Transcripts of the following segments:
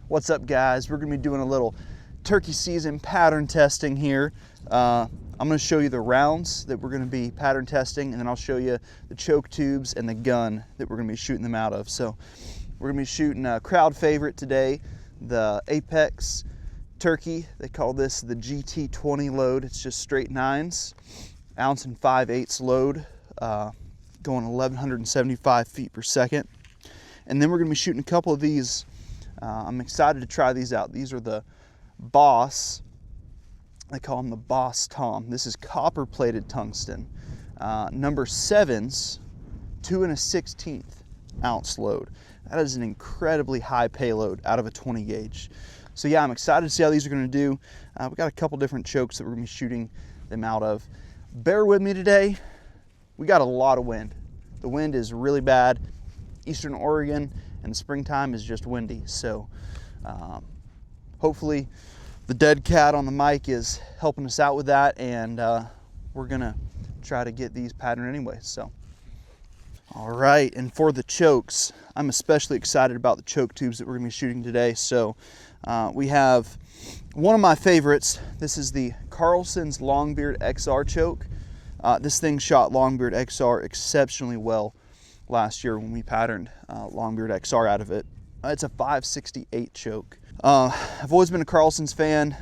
What's up, guys? We're gonna be doing a little turkey season pattern testing here. I'm gonna show you the rounds that we're gonna be pattern testing, and then I'll show you the choke tubes and the gun that we're gonna be shooting them out of. So we're gonna be shooting a crowd favorite today, the Apex Turkey. They call this the GT20 load. It's just straight 9s, 1 5/8 load, going 1175 feet per second. And then we're gonna be shooting a couple of these. I'm excited to try these out. These are the Boss, they call them the Boss Tom. This is copper plated tungsten. Number 7s, 2 1/16 ounce load. That is an incredibly high payload out of a 20 gauge. So yeah, I'm excited to see how these are gonna do. We've got a couple different chokes that we're gonna be shooting them out of. Bear with me today. We got a lot of wind. The wind is really bad. Eastern Oregon, and the springtime is just windy. So hopefully the dead cat on the mic is helping us out with that, and we're gonna try to get these patterned anyway. So all right, and for the chokes, I'm especially excited about the choke tubes that we're gonna be shooting today. So we have one of my favorites. This is the Carlson's Longbeard XR choke. This thing shot Longbeard XR exceptionally well last year when we patterned Longbeard XR out of it. It's a 568 choke. I've always been a Carlson's fan.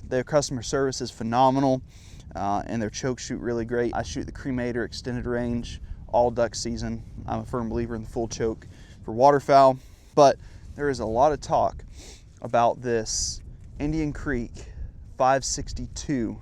Their customer service is phenomenal, and their chokes shoot really great. I shoot the cremator extended range all duck season. I'm a firm believer in the full choke for waterfowl, but there is a lot of talk about this Indian Creek 562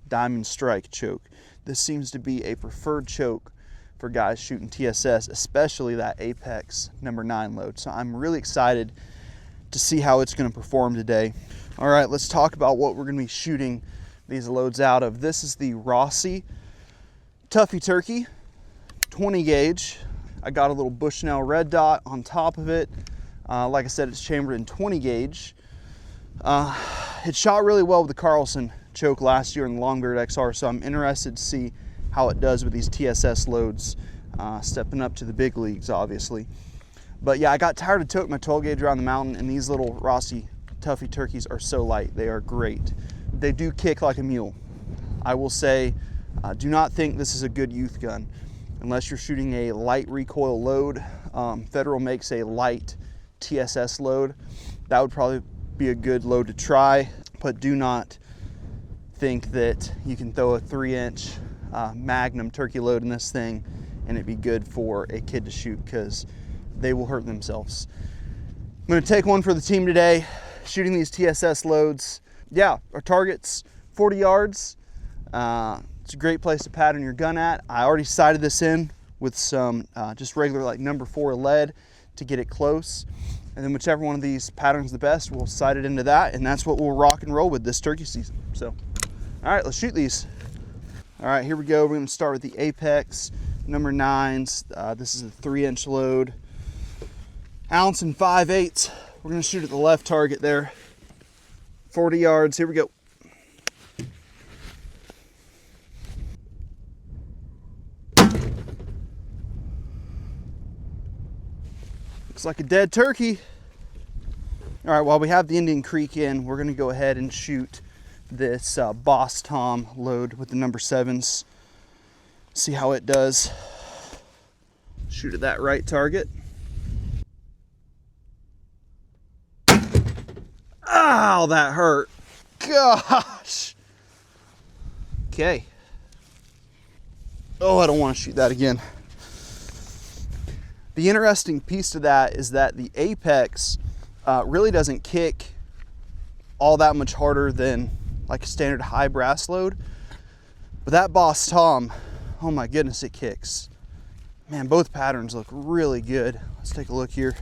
Diamond Strike choke. This seems to be a preferred choke for guys shooting TSS, especially that Apex number 9 load. So I'm really excited to see how it's going to perform today. All right, let's talk about what we're going to be shooting these loads out of. This is the Rossi Tuffy Turkey 20 gauge. I got a little Bushnell red dot on top of it. Like I said, it's chambered in 20 gauge. It shot really well with the Carlson choke last year in the Longbeard XR, so I'm interested to see how it does with these TSS loads, stepping up to the big leagues, obviously. But yeah, I got tired of toting my 12 gauge around the mountain, and these little Rossi Tuffy Turkeys are so light. They are great. They do kick like a mule. I will say, do not think this is a good youth gun unless you're shooting a light recoil load. Federal makes a light TSS load. That would probably be a good load to try, but do not think that you can throw a 3-inch Magnum turkey load in this thing and it'd be good for a kid to shoot, because they will hurt themselves. I'm going to take one for the team today, shooting these TSS loads. Yeah, our target's 40 yards. It's a great place to pattern your gun at. I already sighted this in with some just regular like number 4 lead to get it close, and then whichever one of these patterns the best, we'll sight it into that, and that's what we'll rock and roll with this turkey season. So all right, let's shoot these. All right, here we go. We're going to start with the Apex number 9s. This is a 3-inch load, 1 5/8. We're going to shoot at the left target there. 40 yards. Here we go. Looks like a dead turkey. All right, while we have the Indian Creek in, we're going to go ahead and shoot this Boss Tom load with the number 7s. See how it does. Shoot at that right target. Ow, that hurt. Gosh. Okay. Oh, I don't want to shoot that again. The interesting piece to that is that the Apex really doesn't kick all that much harder than like a standard high brass load. But that Boss Tom, oh my goodness, it kicks. Man, both patterns look really good. Let's take a look here.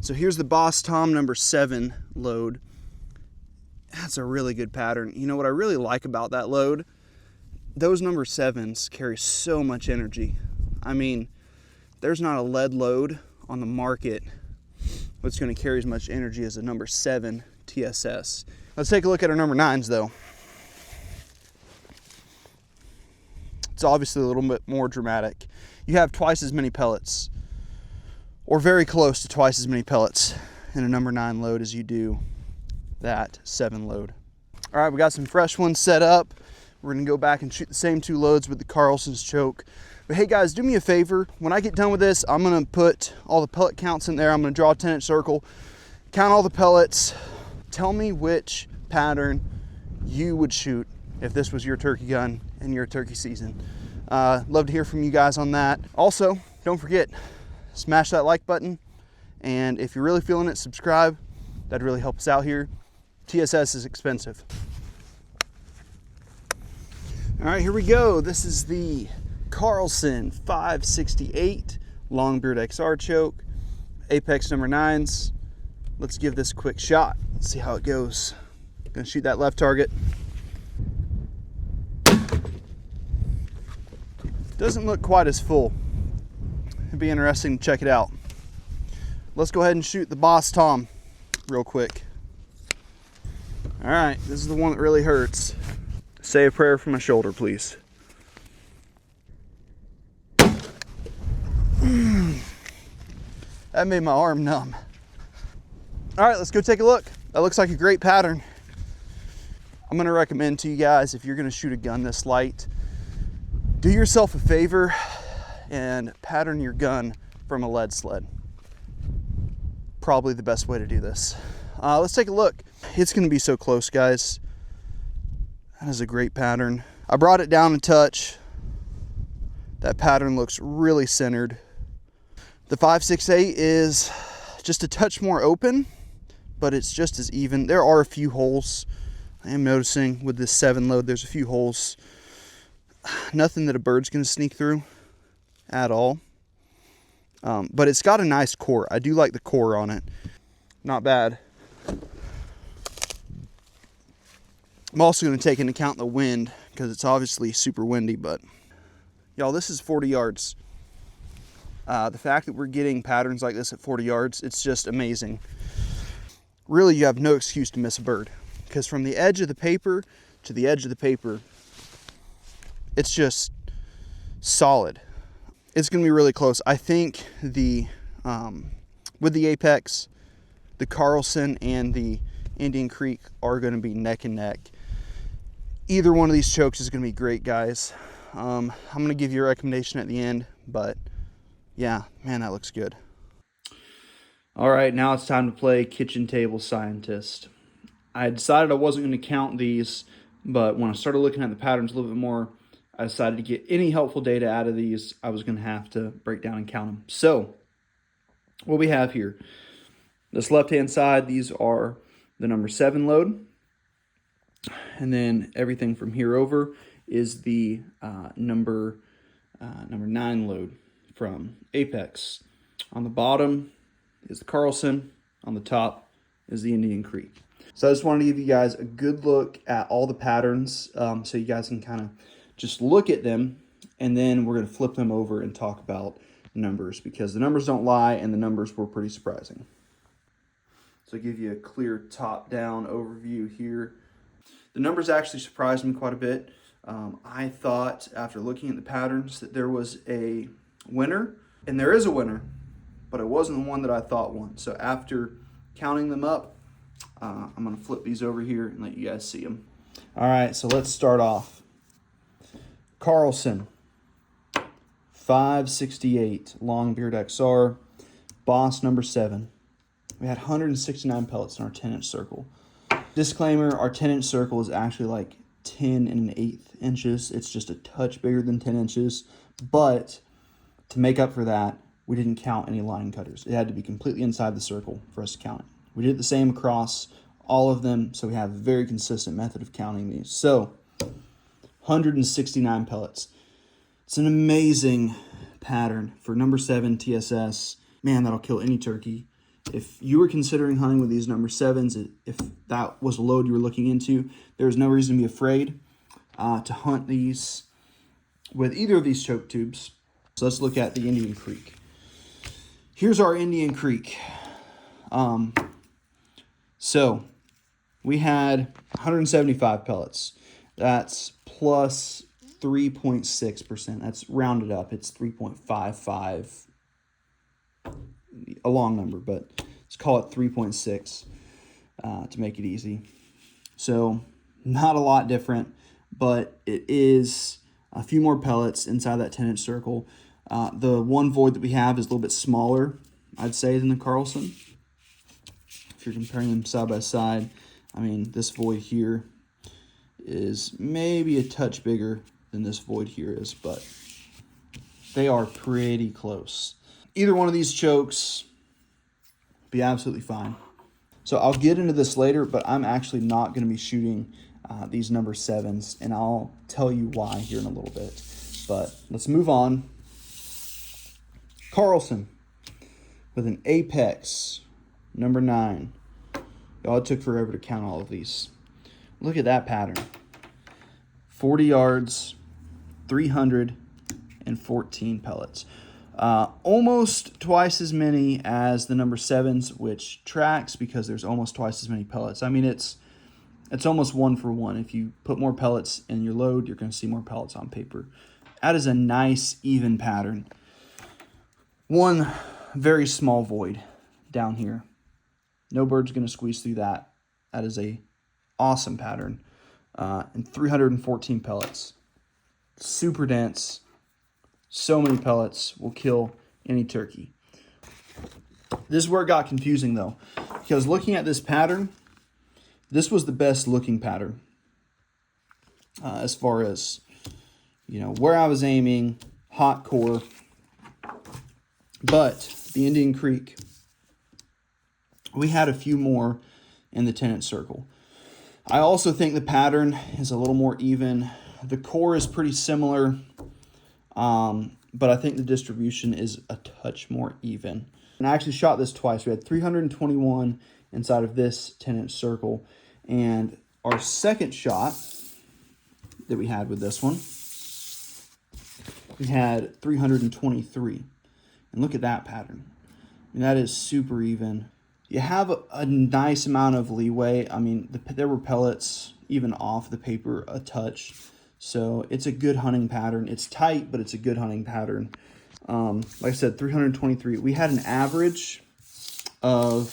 So here's the Boss Tom number 7 load. That's a really good pattern. You know what I really like about that load? Those number 7s carry so much energy. I mean, there's not a lead load on the market that's going to carry as much energy as a number 7 TSS. Let's take a look at our number 9s though. It's obviously a little bit more dramatic. You have twice as many pellets, or very close to twice as many pellets in a number 9 load as you do that 7 load. All right, we got some fresh ones set up. We're gonna go back and shoot the same 2 loads with the Carlson's choke. But hey guys, do me a favor. When I get done with this, I'm gonna put all the pellet counts in there. I'm gonna draw a 10-inch circle, count all the pellets. Tell me which pattern you would shoot if this was your turkey gun in your turkey season. Love to hear from you guys on that. Also, don't forget, smash that like button. And if you're really feeling it, subscribe. That'd really help us out here. TSS is expensive. All right, here we go. This is the Carlson 568 Longbeard XR choke, Apex number 9s. Let's give this a quick shot. Let's see how it goes. Gonna shoot that left target. Doesn't look quite as full. It'd be interesting to check it out. Let's go ahead and shoot the Boss Tom real quick. All right, this is the one that really hurts. Say a prayer for my shoulder, please. That made my arm numb. All right, let's go take a look. That looks like a great pattern. I'm gonna recommend to you guys, if you're gonna shoot a gun this light, do yourself a favor and pattern your gun from a lead sled. Probably the best way to do this. Let's take a look. It's gonna be so close, guys. That is a great pattern. I brought it down a touch. That pattern looks really centered. The 568 is just a touch more open, but it's just as even. There are a few holes. I am noticing with this 7 load, there's a few holes. Nothing that a bird's gonna sneak through at all. But it's got a nice core. I do like the core on it. Not bad. I'm also going to take into account the wind because it's obviously super windy, but y'all, this is 40 yards. The fact that we're getting patterns like this at 40 yards, it's just amazing. Really, you have no excuse to miss a bird because from the edge of the paper to the edge of the paper, it's just solid. It's going to be really close. I think the with the Apex, the Carlson and the Indian Creek are going to be neck and neck. Either one of these chokes is going to be great, guys. I'm going to give you a recommendation at the end, but yeah, man, that looks good. All right, now it's time to play kitchen table scientist. I decided I wasn't going to count these, but when I started looking at the patterns a little bit more, I decided to get any helpful data out of these. I was going to have to break down and count them. So what we have here, this left-hand side, these are the number 7 load. And then everything from here over is the number 9 load from Apex. On the bottom is the Carlson. On the top is the Indian Creek. So I just wanted to give you guys a good look at all the patterns so you guys can kind of just look at them. And then we're going to flip them over and talk about numbers because the numbers don't lie and the numbers were pretty surprising. So I'll give you a clear top-down overview here. The numbers actually surprised me quite a bit. I thought after looking at the patterns that there was a winner, and there is a winner, but it wasn't the one that I thought won. So after counting them up, I'm gonna flip these over here and let you guys see them. All right, so let's start off. Carlson, 568 Longbeard XR, Boss number 7. We had 169 pellets in our 10-inch circle. Disclaimer, our 10-inch circle is actually like 10 1/8 inches. It's just a touch bigger than 10 inches. But to make up for that, we didn't count any line cutters. It had to be completely inside the circle for us to count it. We did the same across all of them, so we have a very consistent method of counting these. So, 169 pellets. It's an amazing pattern for number 7 TSS. Man, that'll kill any turkey. If you were considering hunting with these number 7s, if that was a load you were looking into, there's no reason to be afraid to hunt these with either of these choke tubes. So let's look at the Indian Creek. Here's our Indian Creek. So we had 175 pellets. That's plus 3.6%. That's rounded up. It's 3.55. A long number, but Let's call it 3.6 to make it easy. So not a lot different, but it is a few more pellets inside that 10-inch circle. The one void that we have is a little bit smaller, I'd say, than the Carlson. If you're comparing them side by side, I mean, this void here is maybe a touch bigger than this void here is, but they are pretty close. Either one of these chokes be absolutely fine. So I'll get into this later, but I'm actually not going to be shooting these number 7s, and I'll tell you why here in a little bit. But let's move on. Carlson with an Apex number 9. Oh, it took forever to count all of these. Look at that pattern. 40 yards, 314 pellets. Almost twice as many as the number 7s, which tracks because there's almost twice as many pellets. I mean, it's almost 1 for 1. If you put more pellets in your load, you're going to see more pellets on paper. That is a nice, even pattern. One very small void down here. No bird's going to squeeze through that. That is a awesome pattern. And 314 pellets. Super dense. So many pellets will kill any turkey. This is where it got confusing, though, because looking at this pattern, this was the best looking pattern as far as, you know, where I was aiming, hot core. But the Indian Creek, we had a few more in the 10-inch circle. I also think the pattern is a little more even. The core is pretty similar, but I think the distribution is a touch more even. And I actually shot this twice. We had 321 inside of this 10-inch circle. And our second shot that we had with this one, we had 323. And look at that pattern. I mean, that is super even. You have a nice amount of leeway. I mean, there were pellets even off the paper a touch. So it's a good hunting pattern. It's tight, but it's a good hunting pattern. Like I said, 323. We had an average of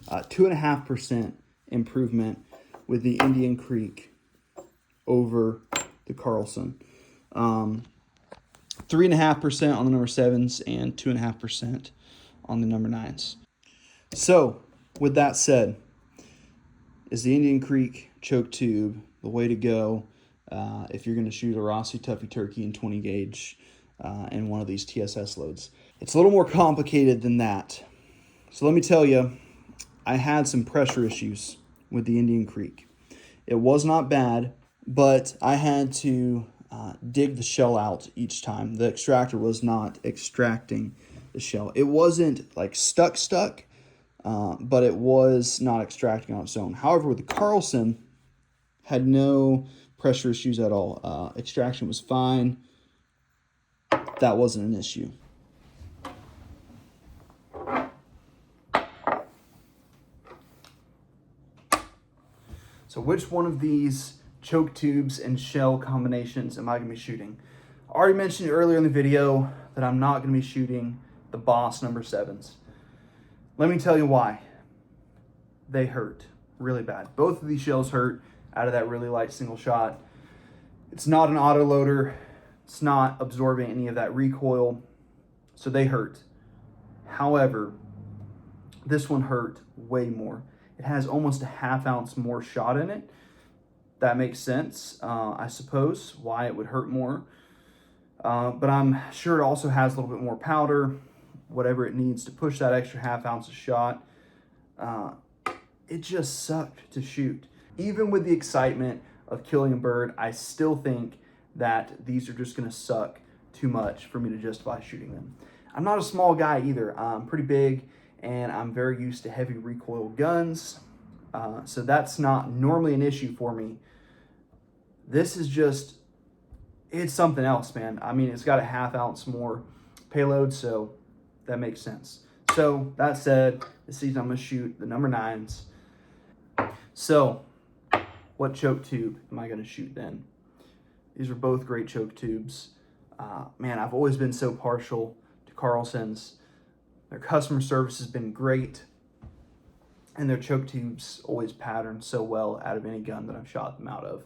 2.5% improvement with the Indian Creek over the Carlson. 3.5% on the number 7s and 2.5% on the number 9s. So, with that said, is the Indian Creek choke tube the way to go if you're going to shoot a Rossi Tuffy Turkey in 20 gauge in one of these TSS loads? It's a little more complicated than that. So let me tell you, I had some pressure issues with the Indian Creek. It was not bad, but I had to dig the shell out each time. The extractor was not extracting the shell. It wasn't like stuck, but it was not extracting on its own. However, with the Carlson, had no pressure issues at all. Extraction was fine. That wasn't an issue. So which one of these choke tubes and shell combinations am I going to be shooting? I already mentioned earlier in the video that I'm not going to be shooting the Boss number 7s. Let me tell you why. They hurt really bad. Both of these shells hurt out of that really light single shot. It's not an auto loader. It's not absorbing any of that recoil, so they hurt. However, this one hurt way more. It has almost a ½ ounce more shot in it. That makes sense, I suppose, why it would hurt more. But I'm sure it also has a little bit more powder, whatever it needs to push that extra ½ ounce of shot. It just sucked to shoot. Even with the excitement of killing a bird, I still think that these are just gonna suck too much for me to justify shooting them. I'm not a small guy either. I'm pretty big, and I'm very used to heavy recoil guns. So that's not normally an issue for me. This is just, it's something else, man. I mean, it's got a ½ ounce more payload, so that makes sense. So that said, this season I'm gonna shoot the number 9s. So what choke tube am I gonna shoot then? These are both great choke tubes. Man, I've always been so partial to Carlson's. Their customer service has been great. and their choke tubes always pattern so well out of any gun that I've shot them out of.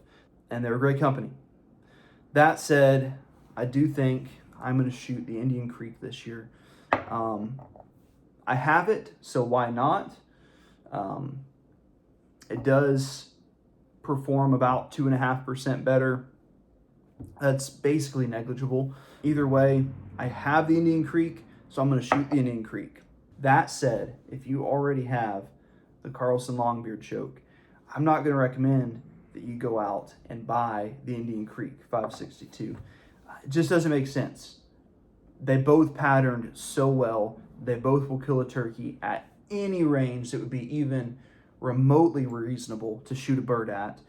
And they're a great company. That said, I do think I'm going to shoot the Indian Creek this year. I have it, so why not? It does perform about 2.5% better. That's basically negligible. Either way, I have the Indian Creek, so I'm going to shoot the Indian Creek. That said, if you already have the Carlson Longbeard choke, I'm not going to recommend that you go out and buy the Indian Creek 562. It just doesn't make sense. They both patterned so well. They both will kill a turkey at any range that would be even remotely reasonable to shoot a bird at.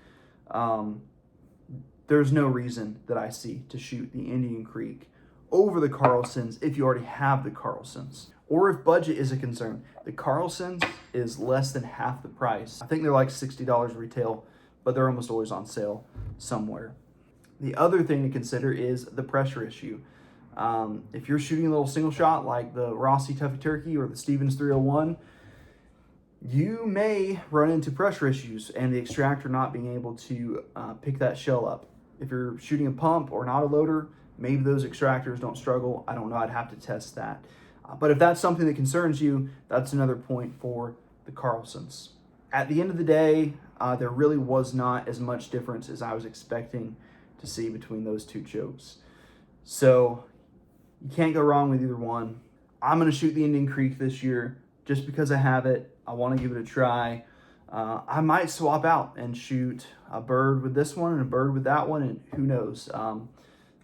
There's no reason that I see to shoot the Indian Creek over the Carlsons if you already have the Carlsons. Or if budget is a concern. The Carlsons is less than half the price. I think they're like $60 retail, but they're almost always on sale somewhere. The other thing to consider is the pressure issue. If you're shooting a little single shot like the Rossi Tuffy Turkey or the Stevens 301, you may run into pressure issues and the extractor not being able to pick that shell up. If you're shooting a pump or an autoloader, maybe those extractors don't struggle. I don't know. I'd have to test that. But if that's something that concerns you, that's another point for the Carlsons. At the end of the day, there really was not as much difference as I was expecting to see between those two chokes. So you can't go wrong with either one. I'm going to shoot the Indian Creek this year just because I have it. I want to give it a try. I might swap out and shoot a bird with this one and a bird with that one, and who knows.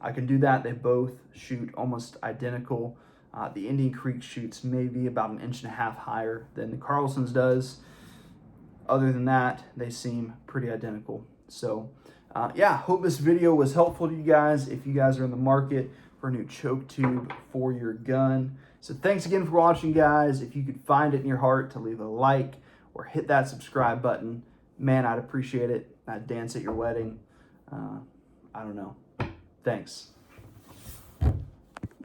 I can do that. They both shoot almost identical. The Indian Creek shoots maybe about 1.5 inches higher than the Carlson's does. Other than that, they seem pretty identical. So yeah, hope this video was helpful to you guys if you guys are in the market for a new choke tube for your gun. So thanks again for watching, guys. If you could find it in your heart to leave a like or hit that subscribe button, man, I'd appreciate it. I'd dance at your wedding. I don't know. Thanks.